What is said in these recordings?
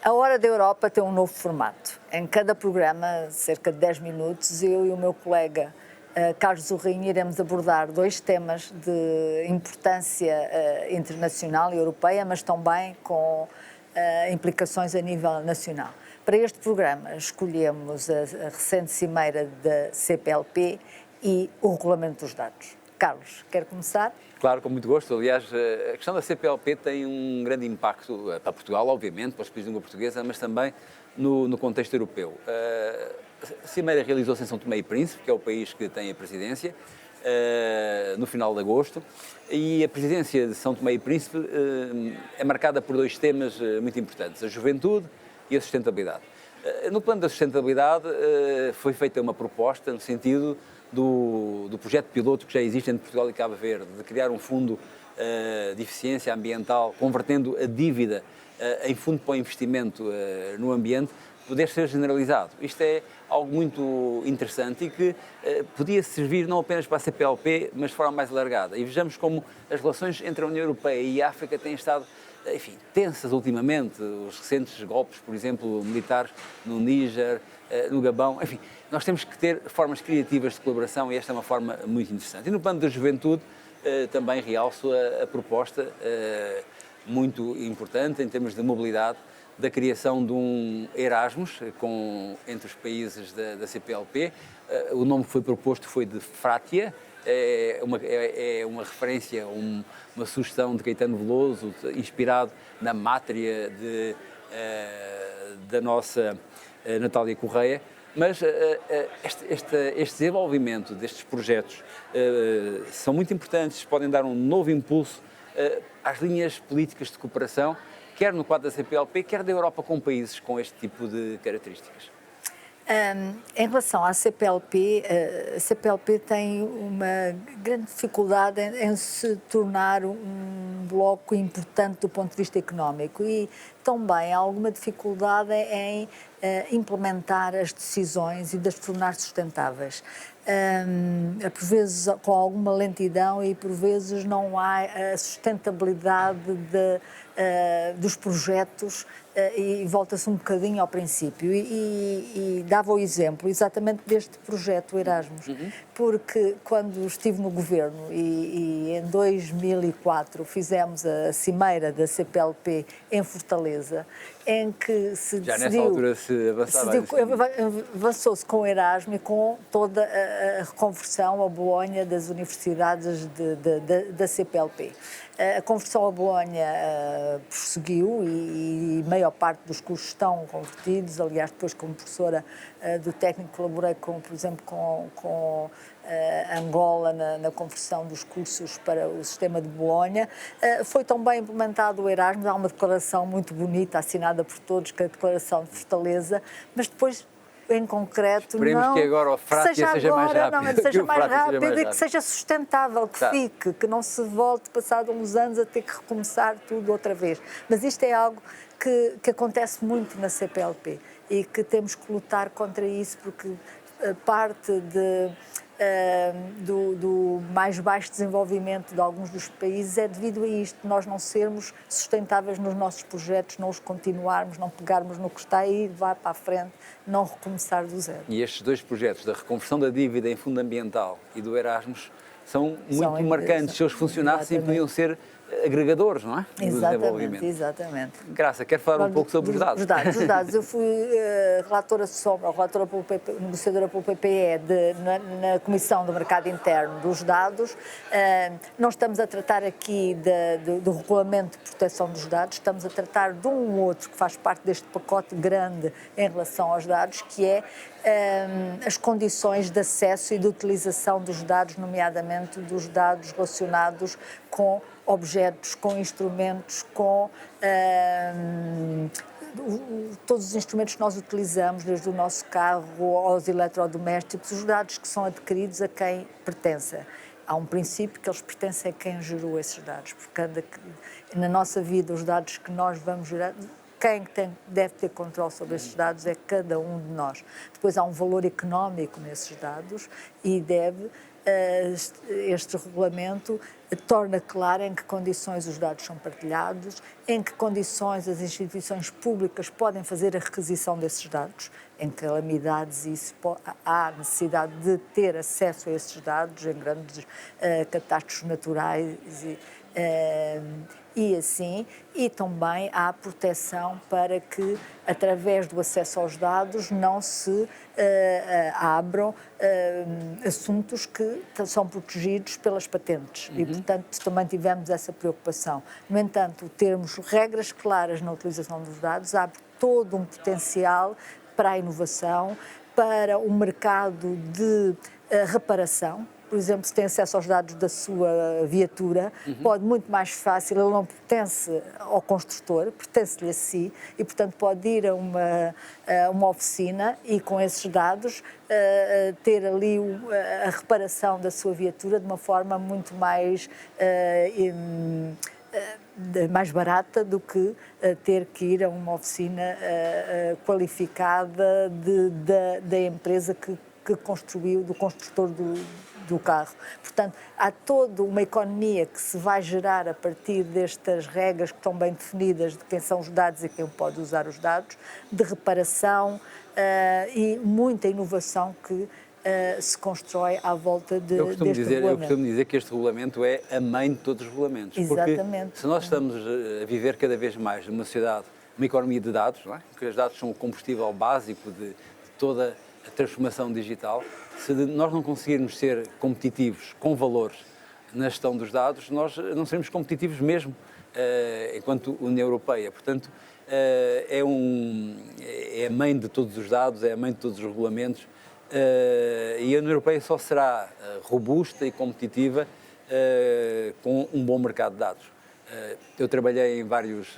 A Hora da Europa tem um novo formato. Em cada programa, cerca de 10 minutos, eu e o meu colega Carlos Zorrinho iremos abordar 2 temas de importância internacional e europeia, mas também com implicações a nível nacional. Para este programa escolhemos a recente cimeira da CPLP e o Regulamento dos Dados. Carlos, quer começar? Claro, com muito gosto. Aliás, a questão da CPLP tem um grande impacto para Portugal, obviamente, para os países de língua portuguesa, mas também no contexto europeu. A Cimeira realizou-se em São Tomé e Príncipe, que é o país que tem a presidência, no final de agosto, e a presidência de São Tomé e Príncipe é marcada por 2 temas muito importantes, a juventude e a sustentabilidade. No plano da sustentabilidade foi feita uma proposta no sentido do projeto piloto que já existe entre Portugal e Cabo Verde, de criar um fundo de eficiência ambiental, convertendo a dívida em fundo para o investimento no ambiente, poder ser generalizado. Isto é algo muito interessante e que podia servir não apenas para a CPLP, mas de forma mais alargada. E vejamos como as relações entre a União Europeia e a África têm estado, enfim, tensas ultimamente. Os recentes golpes, por exemplo, militares no Níger, no Gabão, enfim, nós temos que ter formas criativas de colaboração e esta é uma forma muito interessante. E no plano da juventude também realço a proposta muito importante em termos de mobilidade, da criação de um Erasmus entre os países da CPLP. O nome que foi proposto foi de Fratia, é uma referência, uma sugestão de Caetano Veloso, inspirado na mátria da nossa Natália Correia. Mas este desenvolvimento destes projetos são muito importantes, podem dar um novo impulso às linhas políticas de cooperação, quer no quadro da CPLP, quer da Europa com países com este tipo de características. Em relação à CPLP, a CPLP tem uma grande dificuldade em se tornar um bloco importante do ponto de vista económico e também há alguma dificuldade em implementar as decisões e de as tornar sustentáveis. Por vezes com alguma lentidão e por vezes não há a sustentabilidade dos projetos e volta-se um bocadinho ao princípio e dava o exemplo exatamente deste projeto Erasmus, porque quando estive no governo e em 2004 fizemos a cimeira da CPLP em Fortaleza, em que se decidiu... Já nessa altura se avançava. Avançou-se com o Erasmus e com toda a reconversão a Bolonha das universidades da CPLP. A conversão a Bolonha prosseguiu e maior parte dos cursos estão convertidos. Aliás, depois como professora do técnico colaborei, por exemplo, com Angola na conversão dos cursos para o sistema de Bolonha. Foi também implementado o Erasmus, há uma declaração muito bonita assinada por todos, que é a Declaração de Fortaleza, mas depois em concreto Esperemos não, que agora o Fratia seja mais rápido, que seja mais rápido e que seja sustentável, que fique, que não se volte passado uns anos a ter que recomeçar tudo outra vez. Mas isto é algo que acontece muito na CPLP e que temos que lutar contra isso, porque parte do mais baixo desenvolvimento de alguns dos países é devido a isto, nós não sermos sustentáveis nos nossos projetos, não os continuarmos, não pegarmos no que está aí, levar para a frente, não recomeçar do zero. E estes 2 projetos, da reconversão da dívida em fundo ambiental e do Erasmus, são muito marcantes. Se eles funcionassem, podiam ser agregadores, não é? Do desenvolvimento. Exatamente. Graça, quer falar um pouco sobre os dados? Os dados. Eu fui negociadora pelo PPE na Comissão do Mercado Interno dos Dados. Não estamos a tratar aqui do Regulamento de Proteção dos Dados, estamos a tratar de um outro que faz parte deste pacote grande em relação aos dados, que é as condições de acesso e de utilização dos dados, nomeadamente dos dados relacionados com objetos, com instrumentos, com todos os instrumentos que nós utilizamos, desde o nosso carro aos eletrodomésticos, os dados que são adquiridos a quem pertencem. Há um princípio que eles pertencem a quem gerou esses dados, porque na nossa vida os dados que nós vamos gerar, quem deve ter controle sobre esses dados é cada um de nós. Depois há um valor económico nesses dados e deve este regulamento torna claro em que condições os dados são partilhados, em que condições as instituições públicas podem fazer a requisição desses dados, em calamidades há necessidade de ter acesso a esses dados, em grandes catástrofes naturais e assim, e também há proteção para que, através do acesso aos dados, não se abram assuntos que são protegidos pelas patentes e, portanto, também tivemos essa preocupação. No entanto, termos regras claras na utilização dos dados abre todo um potencial para a inovação, para o mercado de reparação. Por exemplo, se tem acesso aos dados da sua viatura, pode muito mais fácil, ele não pertence ao construtor, pertence-lhe a si, e portanto pode ir a uma oficina e com esses dados ter ali a reparação da sua viatura de uma forma muito mais barata do que ter que ir a uma oficina qualificada da empresa que construiu, do construtor do carro. Portanto, há toda uma economia que se vai gerar a partir destas regras que estão bem definidas de quem são os dados e quem pode usar os dados, de reparação e muita inovação que se constrói à volta deste regulamento. Eu costumo dizer que este regulamento é a mãe de todos os regulamentos. Exatamente. Porque se nós estamos a viver cada vez mais numa sociedade, uma economia de dados, não é? Que os dados são o combustível básico de toda a transformação digital, se nós não conseguirmos ser competitivos com valores na gestão dos dados, nós não seremos competitivos mesmo enquanto União Europeia. Portanto, é a mãe de todos os dados, é a mãe de todos os regulamentos, e a União Europeia só será robusta e competitiva com um bom mercado de dados. Eu trabalhei em vários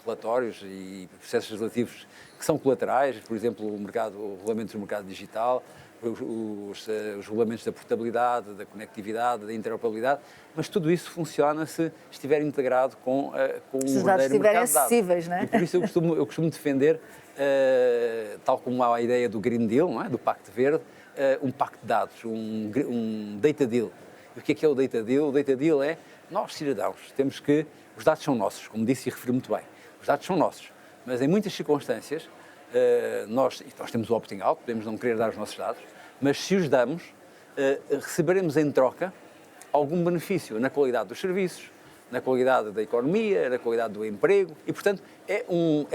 relatórios e processos legislativos que são colaterais, por exemplo, o regulamento do mercado digital, os regulamentos da portabilidade, da conectividade, da interoperabilidade, mas tudo isso funciona se estiver integrado com um verdadeiro mercado de dados. Acessíveis, não é? E por isso eu costumo defender, tal como há a ideia do Green Deal, não é? Do Pacto Verde, um pacto de dados, um data deal. E o que é o data deal? O data deal é, nós cidadãos, os dados são nossos, como disse e referi muito bem, os dados são nossos, mas em muitas circunstâncias nós temos o opting out, podemos não querer dar os nossos dados, mas se os damos, receberemos em troca algum benefício na qualidade dos serviços, na qualidade da economia, na qualidade do emprego e, portanto, é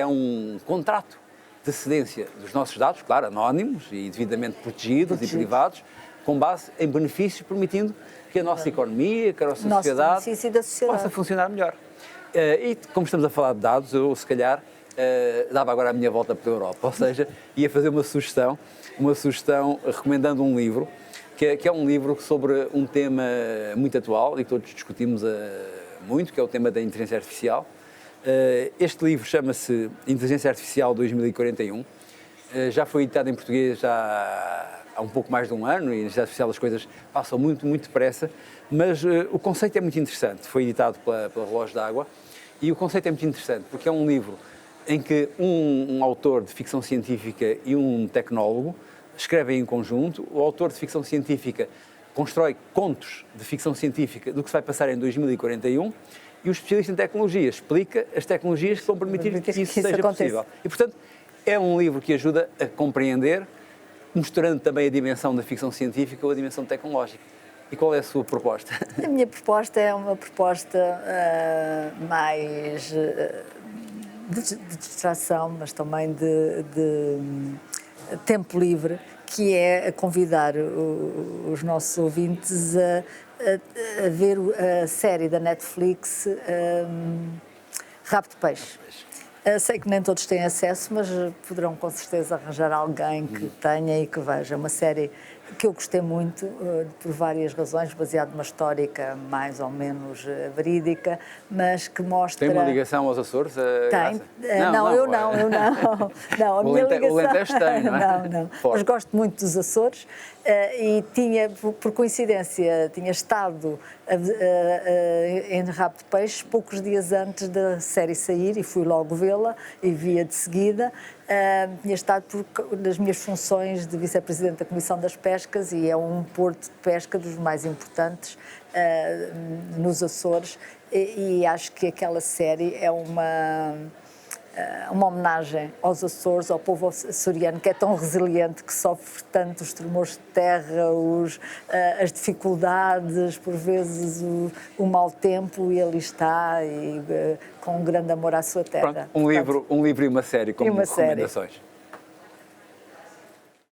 um contrato de cedência dos nossos dados, claro, anónimos e devidamente protegidos e privados, com base em benefícios, permitindo que a nossa economia, que a nossa sociedade possa funcionar melhor. E como estamos a falar de dados, eu se calhar dava agora a minha volta pela Europa, ou seja, ia fazer uma sugestão recomendando um livro, que é um livro sobre um tema muito atual e que todos discutimos muito, que é o tema da inteligência artificial. Este livro chama-se Inteligência Artificial 2041, já foi editado em português há um pouco mais de um ano e na inteligência artificial as coisas passam muito, muito depressa, mas o conceito é muito interessante, foi editado pela Relógio d'Água e o conceito é muito interessante porque é um livro em que um autor de ficção científica e um tecnólogo escrevem em conjunto. O autor de ficção científica constrói contos de ficção científica do que se vai passar em 2041 e o especialista em tecnologia explica as tecnologias que vão permitir que isso seja possível. E, portanto, é um livro que ajuda a compreender, mostrando também a dimensão da ficção científica ou a dimensão tecnológica. E qual é a sua proposta? A minha proposta é uma proposta mais de distração, mas também de tempo livre, que é convidar os nossos ouvintes a ver a série da Netflix Rabo de Peixe. Sei que nem todos têm acesso, mas poderão com certeza arranjar alguém que tenha e que veja. Uma série que eu gostei muito, por várias razões, baseada numa histórica mais ou menos verídica, mas que mostra... Tem uma ligação aos Açores? Tem. Eu não. Não, a minha ligação... O Alentejo tem, não é? Não. Mas gosto muito dos Açores e tinha, por coincidência, tinha estado em Rabo de Peixe poucos dias antes da série sair e fui logo vê-la e via de seguida. Tinha estado nas minhas funções de vice-presidente da Comissão das Pescas pescas e é um porto de pesca dos mais importantes nos Açores e acho que aquela série é uma homenagem aos Açores, ao povo açoriano que é tão resiliente, que sofre tanto os tremores de terra, as dificuldades, por vezes o mau tempo, e ali está, com um grande amor à sua terra. Pronto, um livro e uma série como recomendações.